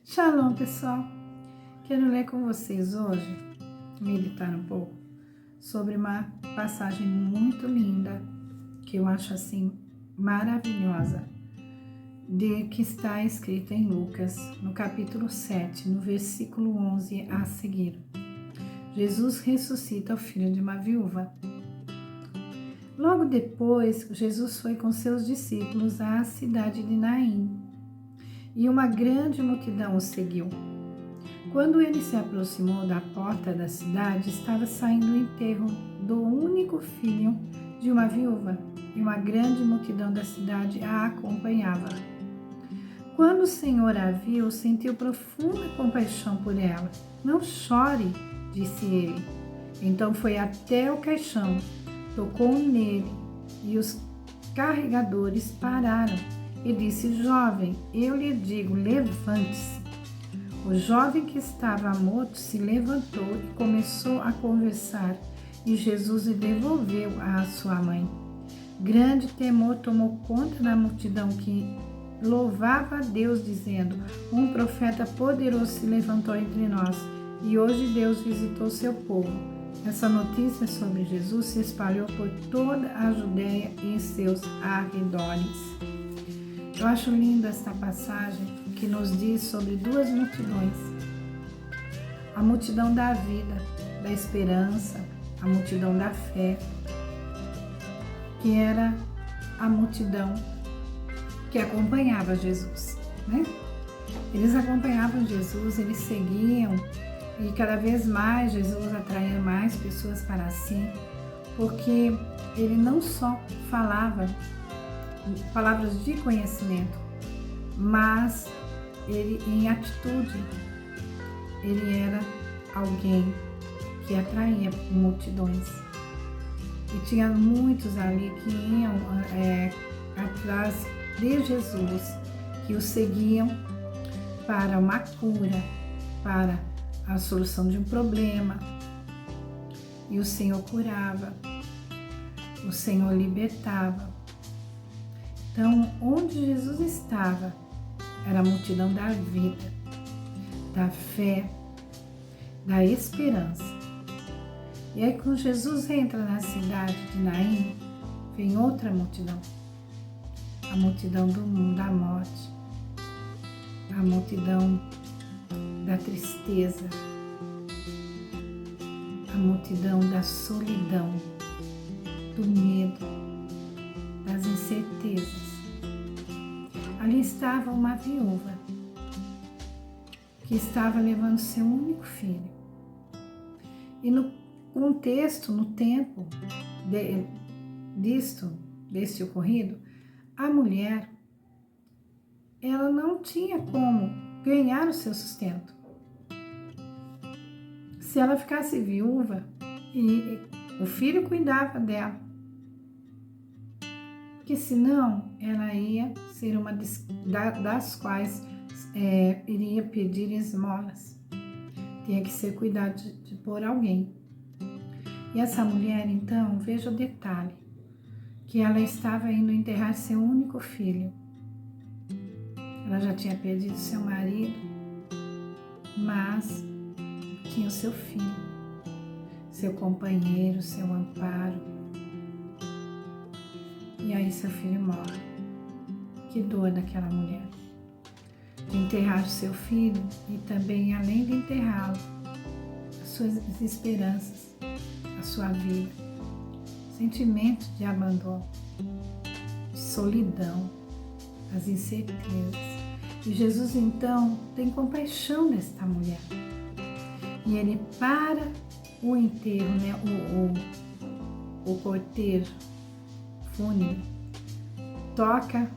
Shalom, pessoal! Quero ler com vocês hoje, meditar um pouco, sobre uma passagem muito linda, que eu acho assim maravilhosa, que está escrita em Lucas, no capítulo 7, no versículo 11 a seguir. Jesus ressuscita o filho de uma viúva. Logo depois, Jesus foi com seus discípulos à cidade de Naim, e uma grande multidão o seguiu. Quando ele se aproximou da porta da cidade, estava saindo o enterro do único filho de uma viúva, e uma grande multidão da cidade a acompanhava. Quando o Senhor a viu, sentiu profunda compaixão por ela. "Não chore", disse ele. Então foi até o caixão, tocou nele, e os carregadores pararam. E disse: "Jovem, eu lhe digo, levante-se." O jovem que estava morto se levantou e começou a conversar, e Jesus o devolveu à sua mãe. Grande temor tomou conta da multidão, que louvava a Deus, dizendo: "Um profeta poderoso se levantou entre nós, e hoje Deus visitou seu povo." Essa notícia sobre Jesus se espalhou por toda a Judéia e em seus arredores. Eu acho linda esta passagem, que nos diz sobre duas multidões. A multidão da vida, da esperança, a multidão da fé, que era a multidão que acompanhava Jesus, né? Eles acompanhavam Jesus, eles seguiam, e cada vez mais Jesus atraía mais pessoas para si, porque ele não só falava palavras de conhecimento, mas ele, em atitude, ele era alguém que atraía multidões. E tinha muitos ali que iam atrás de Jesus, que o seguiam para uma cura, para a solução de um problema. E o Senhor curava, o Senhor libertava. Então, onde Jesus estava, era a multidão da vida, da fé, da esperança. E aí, quando Jesus entra na cidade de Naim, vem outra multidão. A multidão do mundo, da morte, a multidão da tristeza, a multidão da solidão, do medo, das incertezas. Ali estava uma viúva que estava levando seu único filho. E no contexto, no tempo deste ocorrido, a mulher, ela não tinha como ganhar o seu sustento. Se ela ficasse viúva, e o filho cuidava dela, porque senão ela ia ser uma das quais iria pedir esmolas. Tinha que ser cuidado por alguém. E essa mulher, então, veja o detalhe, que ela estava indo enterrar seu único filho. Ela já tinha perdido seu marido, mas tinha o seu filho, seu companheiro, seu amparo. E aí seu filho morre. Que dor daquela mulher. De enterrar o seu filho e também, além de enterrá-lo, as suas esperanças, a sua vida. Sentimento de abandono, de solidão, as incertezas. E Jesus, então, tem compaixão desta mulher. E ele para o enterro, né, o cortejo fúnebre, toca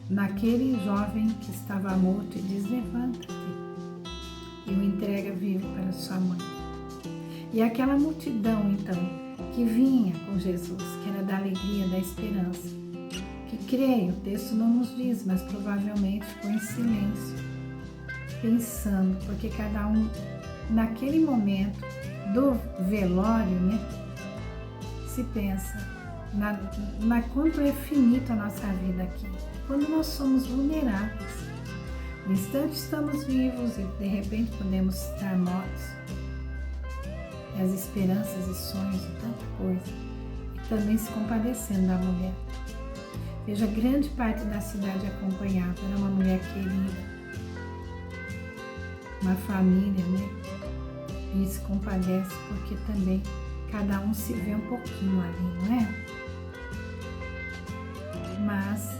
naquele jovem que estava morto e diz: "Levanta-te", e o entrega vivo para sua mãe. E aquela multidão, então, que vinha com Jesus, que era da alegria, da esperança, que creio, o texto não nos diz, mas provavelmente ficou em silêncio, pensando, porque cada um, naquele momento do velório, né, se pensa na quanto é finito a nossa vida aqui, quando nós somos vulneráveis, No instante estamos vivos e de repente podemos estar mortos. E as esperanças e sonhos e tanta coisa. E também se compadecendo da mulher. Veja, grande parte da cidade acompanhava. Era uma mulher querida. Uma família, né? E se compadece porque também cada um se vê um pouquinho ali, não é? Mas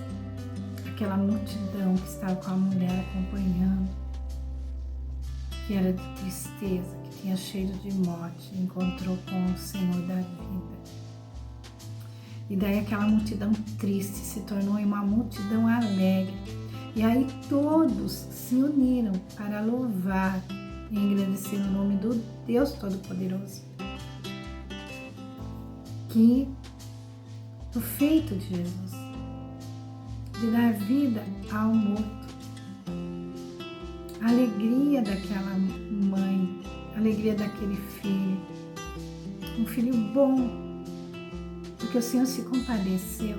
aquela multidão que estava com a mulher acompanhando, que era de tristeza, que tinha cheiro de morte, encontrou com o Senhor da vida. E daí aquela multidão triste se tornou uma multidão alegre. E aí todos se uniram para louvar e engrandecer o nome do Deus Todo-Poderoso. Que o feito de Jesus, de dar vida ao morto, a alegria daquela mãe, a alegria daquele filho, um filho bom, porque o Senhor se compadeceu.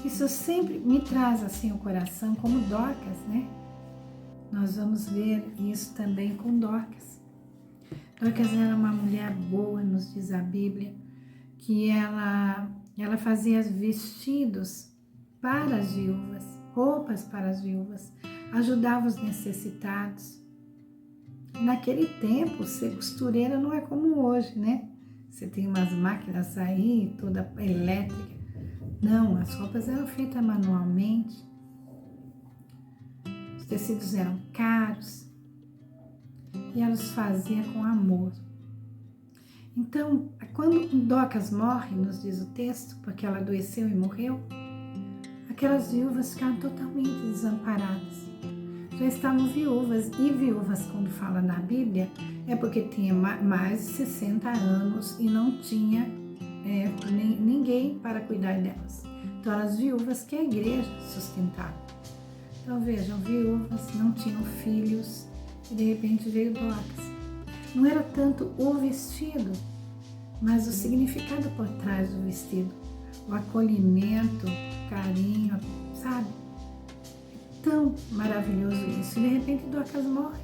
Isso sempre me traz assim o coração, como Dorcas, né? Nós vamos ver isso também com Dorcas. Dorcas era uma mulher boa, nos diz a Bíblia, que ela fazia vestidos para as viúvas, roupas para as viúvas, ajudava os necessitados. Naquele tempo, ser costureira não é como hoje, né? Você tem umas máquinas aí, toda elétrica. Não, as roupas eram feitas manualmente. Os tecidos eram caros e elas faziam com amor. Então, quando Dorcas morre, nos diz o texto, porque ela adoeceu e morreu, aquelas viúvas ficaram totalmente desamparadas. Já estavam viúvas, e viúvas, quando fala na Bíblia, é porque tinha mais de 60 anos e não tinha ninguém para cuidar delas. Então, eram as viúvas que a igreja sustentava. Então, vejam, viúvas não tinham filhos e de repente veio Dorcas. Não era tanto o vestido, mas o significado por trás do vestido. O acolhimento, o carinho, sabe? É tão maravilhoso isso. E de repente Dorcas morre.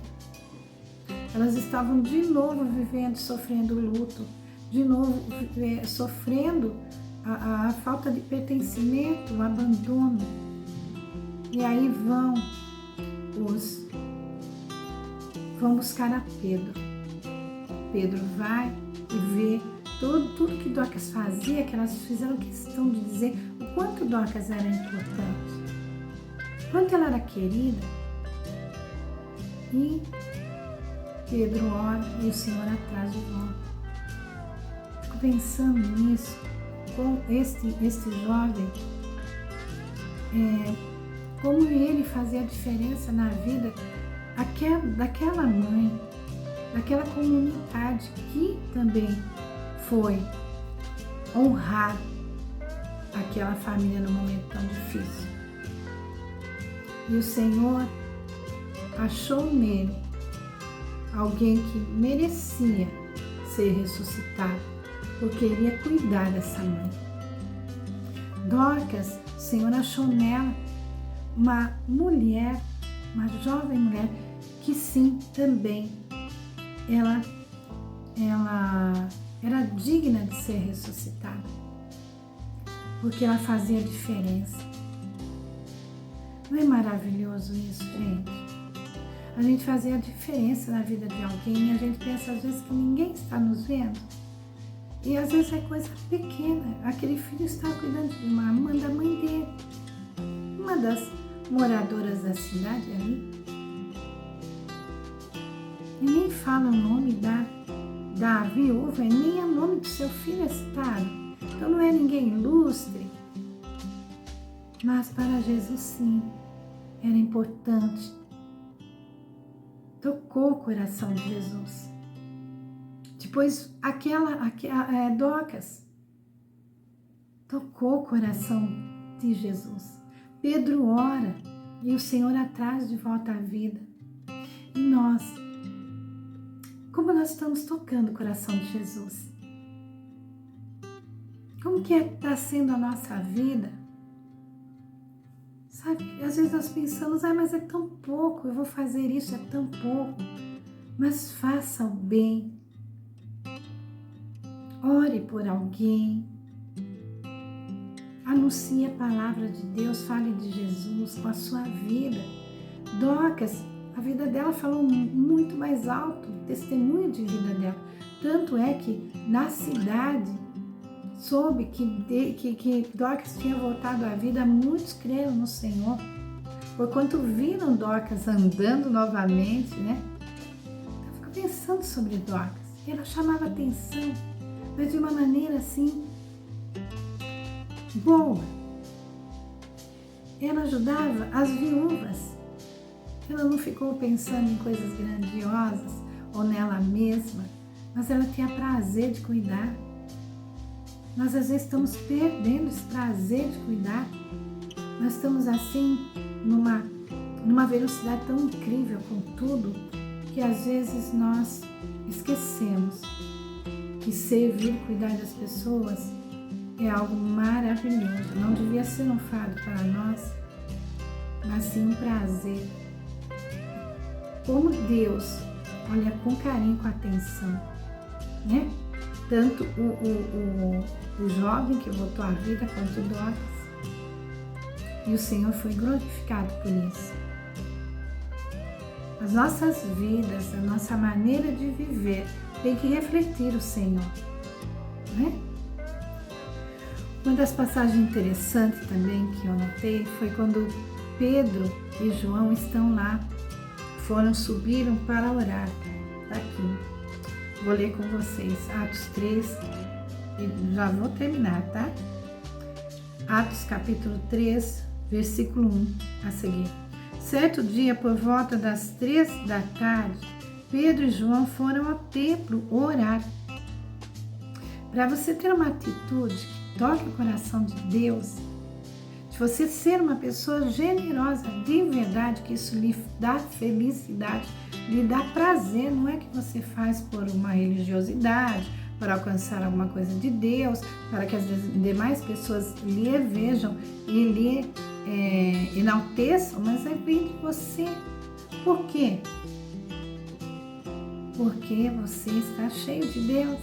Elas estavam de novo vivendo, sofrendo luto, de novo sofrendo a falta de pertencimento, o abandono. E aí vão buscar a Pedro. Pedro vai e vê tudo que Dorcas fazia, que elas fizeram questão de dizer o quanto Dorcas era importante, quanto ela era querida. E Pedro ora e o Senhor atrás de volta. Fico pensando nisso, com este jovem, como ele fazia a diferença na vida daquela mãe, daquela comunidade que também foi honrar aquela família no momento tão difícil. E o Senhor achou nele alguém que merecia ser ressuscitado, porque iria cuidar dessa mãe. Dorcas, o Senhor achou nela uma mulher, uma jovem mulher, que sim, também ela era digna de ser ressuscitada, porque ela fazia diferença. Não é maravilhoso isso, gente? A gente fazia a diferença na vida de alguém e a gente pensa às vezes que ninguém está nos vendo. E às vezes é coisa pequena. Aquele filho está cuidando de uma irmã da mãe dele, uma das moradoras da cidade ali. E nem fala o nome da viúva, nem o nome do seu filho é citado. Então não é ninguém ilustre. Mas para Jesus sim, era importante. Tocou o coração de Jesus. Depois Dorcas tocou o coração de Jesus. Pedro ora e o Senhor atrás de volta à vida. E nós, como nós estamos tocando o coração de Jesus? Como que está sendo a nossa vida? Sabe, às vezes nós pensamos, mas é tão pouco, eu vou fazer isso, é tão pouco. Mas faça o bem. Ore por alguém. Anuncie a palavra de Deus, fale de Jesus com a sua vida. Dorcas, a vida dela falou muito mais alto, o testemunho de vida dela. Tanto é que na cidade soube que Dorcas tinha voltado à vida, muitos creram no Senhor. Porquanto viram Dorcas andando novamente, né? Eu fico pensando sobre Dorcas. Ela chamava atenção, mas de uma maneira assim, boa. Ela ajudava as viúvas. Ela não ficou pensando em coisas grandiosas ou nela mesma, mas ela tinha prazer de cuidar. Nós às vezes estamos perdendo esse prazer de cuidar. Nós estamos assim, numa velocidade tão incrível com tudo, que às vezes nós esquecemos que servir e cuidar das pessoas é algo maravilhoso. Não devia ser um fardo para nós, mas sim um prazer. Como Deus olha com carinho, com atenção, né? Tanto o jovem que voltou à vida quanto Dorcas. E o Senhor foi glorificado por isso. As nossas vidas, a nossa maneira de viver tem que refletir o Senhor, né? Uma das passagens interessantes também que eu notei foi quando Pedro e João estão lá, subiram para orar. Está aqui. Vou ler com vocês Atos 3 e já vou terminar, tá? Atos capítulo 3, versículo 1 a seguir. Certo dia, por volta das 3 da tarde, Pedro e João foram ao templo orar. Para você ter uma atitude que toque o coração de Deus, de você ser uma pessoa generosa de verdade, que isso lhe dá felicidade, lhe dá prazer, não é que você faz por uma religiosidade, para alcançar alguma coisa de Deus, para que as demais pessoas lhe vejam e lhe enalteçam, mas é bem de você. Por quê? Porque você está cheio de Deus.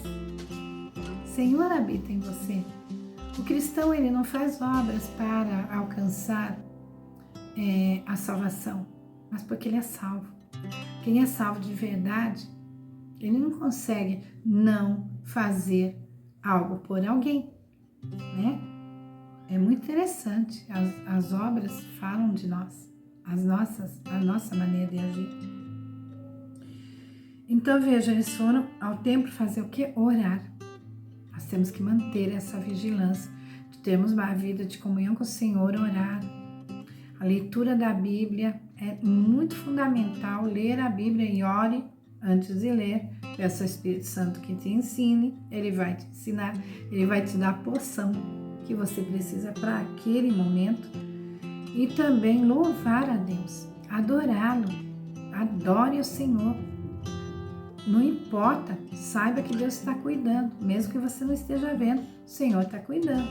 O Senhor habita em você. O cristão, ele não faz obras para alcançar a salvação, mas porque ele é salvo. Quem é salvo de verdade, ele não consegue não fazer algo por alguém, né? É muito interessante. As obras falam de nós, a nossa maneira de agir. Então, veja, eles foram ao templo fazer o quê? Orar. Nós temos que manter essa vigilância, de termos uma vida de comunhão com o Senhor, orar. A leitura da Bíblia é muito fundamental. Ler a Bíblia e ore antes de ler. Peça ao Espírito Santo que te ensine. Ele vai te ensinar, ele vai te dar a porção que você precisa para aquele momento. E também louvar a Deus, adorá-lo. Adore o Senhor. Não importa, saiba que Deus está cuidando, mesmo que você não esteja vendo, o Senhor está cuidando.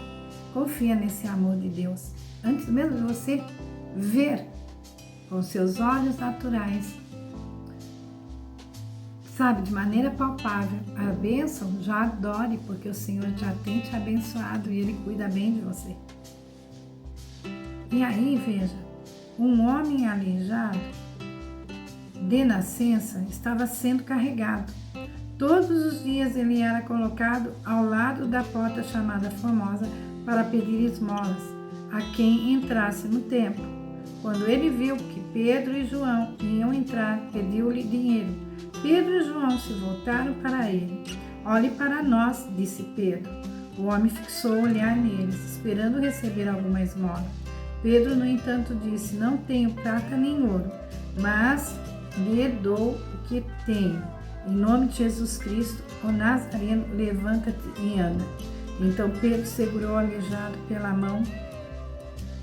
Confia nesse amor de Deus. Antes mesmo de você ver com seus olhos naturais, sabe, de maneira palpável, a bênção, já adore, porque o Senhor já tem te abençoado e Ele cuida bem de você. E aí, veja, um homem aleijado de nascença estava sendo carregado. Todos os dias ele era colocado ao lado da porta chamada Formosa para pedir esmolas a quem entrasse no templo. Quando ele viu que Pedro e João iam entrar, pediu-lhe dinheiro. Pedro e João se voltaram para ele. Olhe para nós, disse Pedro. O homem fixou o olhar neles, esperando receber alguma esmola. Pedro, no entanto, disse: não tenho prata nem ouro, mas lhe dou o que tenho. Em nome de Jesus Cristo, o Nazareno, levanta-te e anda. Então Pedro segurou o aleijado pela mão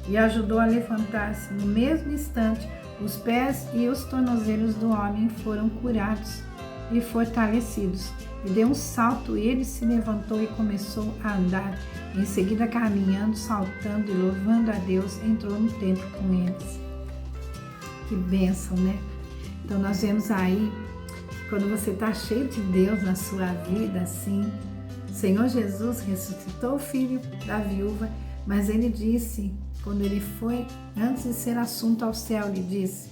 e ajudou a levantar-se. No mesmo instante, os pés e os tornozelos do homem foram curados e fortalecidos, e deu um salto, ele se levantou e começou a andar. Em seguida, caminhando, saltando e louvando a Deus, entrou no templo com eles. Que bênção, né? Então nós vemos aí, quando você está cheio de Deus na sua vida, assim, o Senhor Jesus ressuscitou o filho da viúva, mas ele disse, quando ele foi, antes de ser assunto ao céu, ele disse,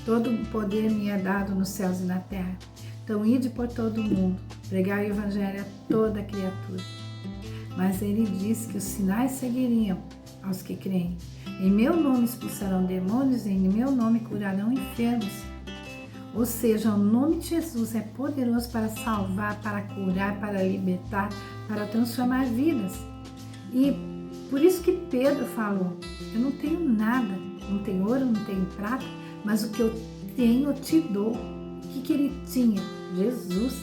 todo o poder me é dado nos céus e na terra. Então, ide por todo o mundo, pregar o evangelho a toda criatura. Mas ele disse que os sinais seguiriam aos que creem. Em meu nome expulsarão demônios, em meu nome curarão enfermos. Ou seja, o nome de Jesus é poderoso para salvar, para curar, para libertar, para transformar vidas. E por isso que Pedro falou, eu não tenho nada, não tenho ouro, não tenho prata, mas o que eu tenho eu te dou. O que ele tinha? Jesus.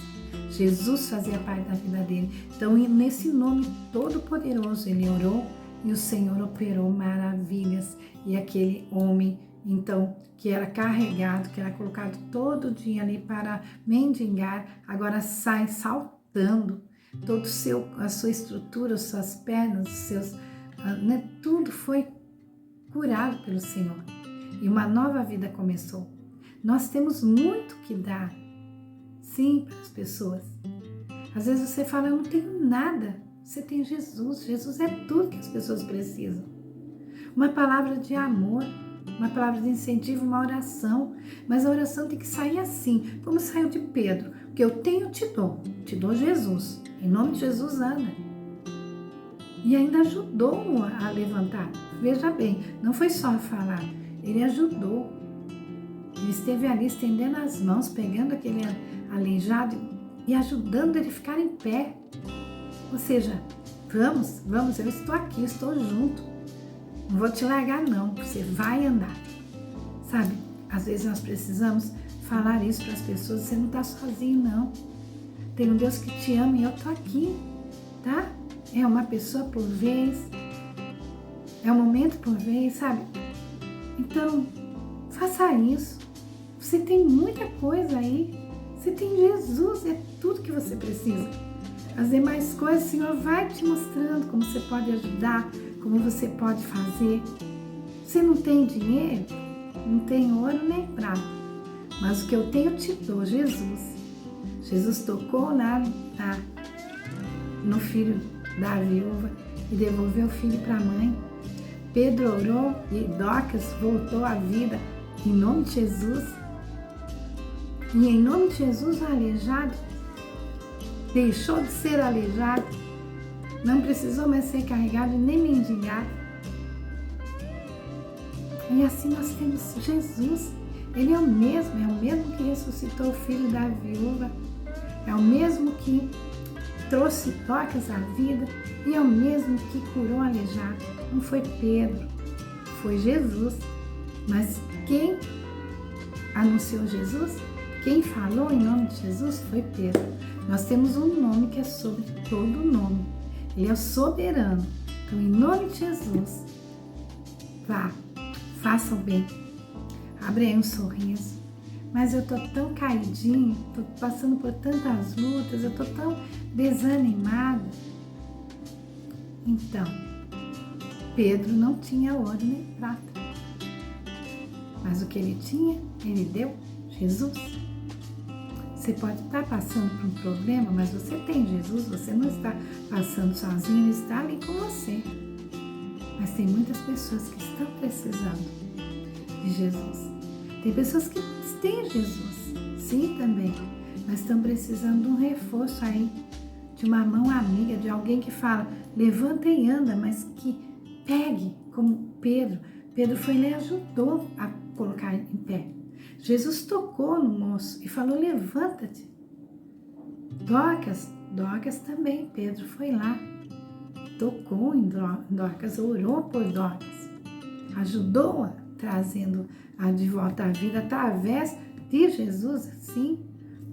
Jesus fazia parte da vida dele. Então, nesse nome todo poderoso, ele orou e o Senhor operou maravilhas. E aquele homem, então, que era carregado, que era colocado todo dia ali para mendigar, agora sai saltando. Todo a sua estrutura, as suas pernas, os seus, né, tudo foi curado pelo Senhor. E uma nova vida começou. Nós temos muito que dar, sim, para as pessoas. Às vezes você fala, eu não tenho nada. Você tem Jesus. Jesus é tudo que as pessoas precisam. Uma palavra de amor, uma palavra de incentivo, uma oração. Mas a oração tem que sair assim, como saiu de Pedro. O que eu tenho, te dou Jesus. Em nome de Jesus, anda. E ainda ajudou a levantar. Veja bem, não foi só falar, ele ajudou. Ele esteve ali estendendo as mãos, pegando aquele aleijado e ajudando ele a ficar em pé. Ou seja, vamos, eu estou aqui, estou junto. Não vou te largar não, você vai andar. Sabe, às vezes nós precisamos falar isso para as pessoas, você não está sozinho não. Tem um Deus que te ama e eu estou aqui, tá? É uma pessoa por vez, é um momento por vez, sabe? Então, faça isso. Você tem muita coisa aí. Você tem Jesus, é tudo que você precisa. As demais coisas, o Senhor vai te mostrando como você pode ajudar, como você pode fazer. Você não tem dinheiro, não tem ouro nem prata, mas o que eu tenho eu te dou, Jesus. Jesus tocou lá no filho da viúva e devolveu o filho para a mãe. Pedro orou e Dorcas voltou à vida em nome de Jesus. E em nome de Jesus, o aleijado deixou de ser aleijado, não precisou mais ser carregado nem mendigar. E assim nós temos Jesus. Ele é o mesmo que ressuscitou o filho da viúva, é o mesmo que trouxe Dorcas à vida e é o mesmo que curou o aleijado. Não foi Pedro, foi Jesus. Mas quem anunciou Jesus? Quem falou em nome de Jesus foi Pedro. Nós temos um nome que é sobre todo nome. Ele é o soberano. Então, em nome de Jesus, vá, faça o bem. Abre aí um sorriso. Mas eu tô tão caidinho, tô passando por tantas lutas, eu tô tão desanimada. Então, Pedro não tinha ouro nem prata. Mas o que ele tinha, ele deu, Jesus. Você pode estar passando por um problema, mas você tem Jesus, você não está passando sozinho, ele está ali com você. Mas tem muitas pessoas que estão precisando de Jesus. Tem pessoas que têm Jesus, sim também, mas estão precisando de um reforço aí, de uma mão amiga, de alguém que fala, levanta e anda, mas que pegue, como Pedro. Pedro foi e ajudou a colocar em pé. Jesus tocou no moço e falou, levanta-te. Dorcas também, Pedro foi lá, tocou em Dorcas, orou por Dorcas, ajudou-a, trazendo-a de volta à vida através de Jesus, sim,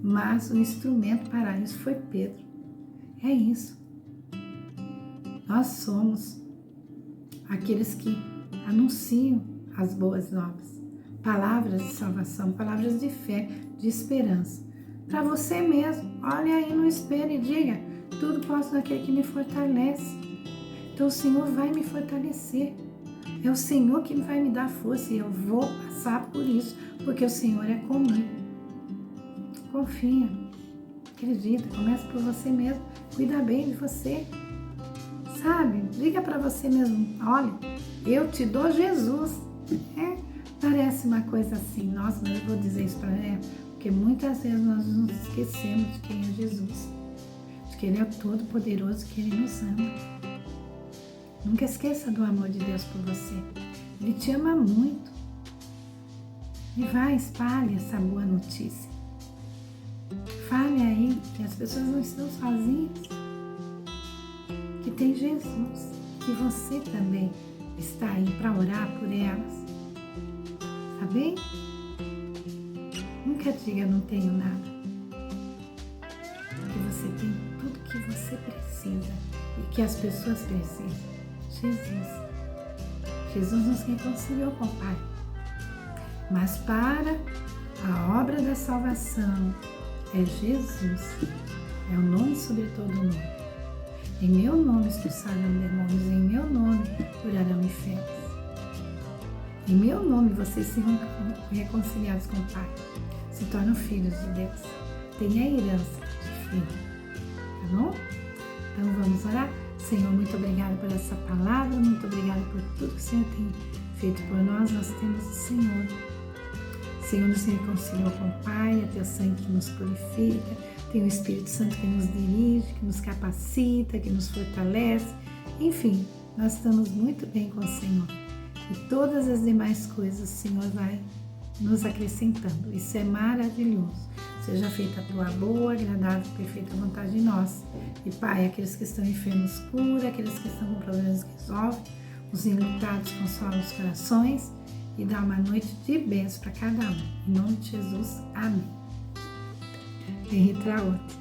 mas o instrumento para isso foi Pedro. É isso. Nós somos aqueles que anunciam as boas novas, palavras de salvação, palavras de fé, de esperança. para você mesmo. Olha aí no espelho e diga: tudo posso naquele que me fortalece. Então o Senhor vai me fortalecer. É o Senhor que vai me dar força e eu vou passar por isso, porque o Senhor é comigo. Confia, acredita, começa por você mesmo, cuida bem de você, sabe? Diga para você mesmo: olha, eu te dou Jesus. Parece uma coisa assim, nossa, mas eu vou dizer isso para ela, porque muitas vezes nós nos esquecemos de quem é Jesus, de que Ele é todo-poderoso, que Ele nos ama. Nunca esqueça do amor de Deus por você. Ele te ama muito. E vai, espalhe essa boa notícia. Fale aí que as pessoas não estão sozinhas, que tem Jesus, que você também está aí para orar por elas. Tá bem? Nunca diga não tenho nada. Porque você tem tudo que você precisa e que as pessoas precisam. Jesus nos reconciliou com o Pai. Mas para a obra da salvação é Jesus. É o nome sobre todo nome. Em meu nome expulsarão demônios, em meu nome curarão enfermos. Em meu nome vocês serão reconciliados com o Pai. Se tornam filhos de Deus. Tem a herança de filho. Tá bom? Então vamos orar? Senhor, muito obrigada por essa palavra, muito obrigada por tudo que o Senhor tem feito por nós. Nós temos o Senhor. O Senhor nos reconciliou com o Pai, é teu sangue que nos purifica, tem o Espírito Santo que nos dirige, que nos capacita, que nos fortalece. Enfim, nós estamos muito bem com o Senhor. E todas as demais coisas o Senhor vai nos acrescentando. Isso é maravilhoso. Seja feita a tua boa, agradável e perfeita vontade em nós. E Pai, aqueles que estão enfermos, cura, aqueles que estão com problemas, resolve. Os enlutados, consola os corações e dá uma noite de bênção para cada um. Em nome de Jesus, amém. Henrique Traote.